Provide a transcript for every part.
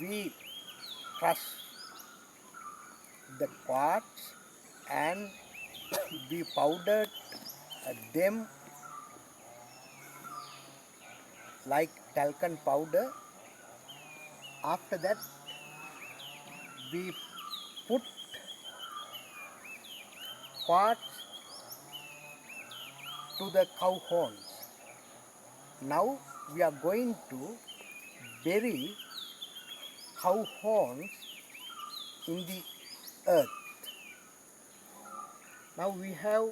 we crush the quartz and we powdered them like talcum powder. After that we put quartz to the cow horns. Now we are going to bury cow horns in the earth. Now we have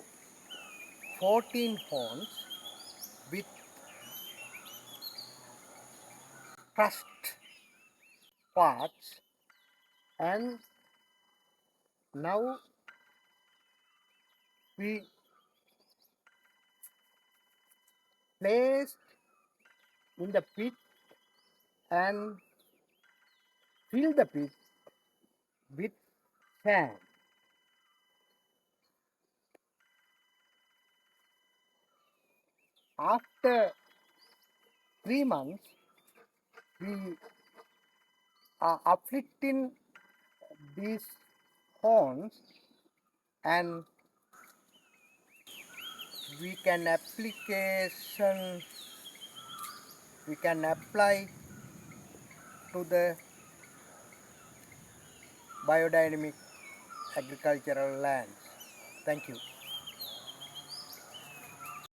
14 horns with crushed quartz, and now we place in the pit and fill the pit with sand. After 3 months, we are afflicting these horns and we can application we can apply to the biodynamic agricultural lands. Thank you.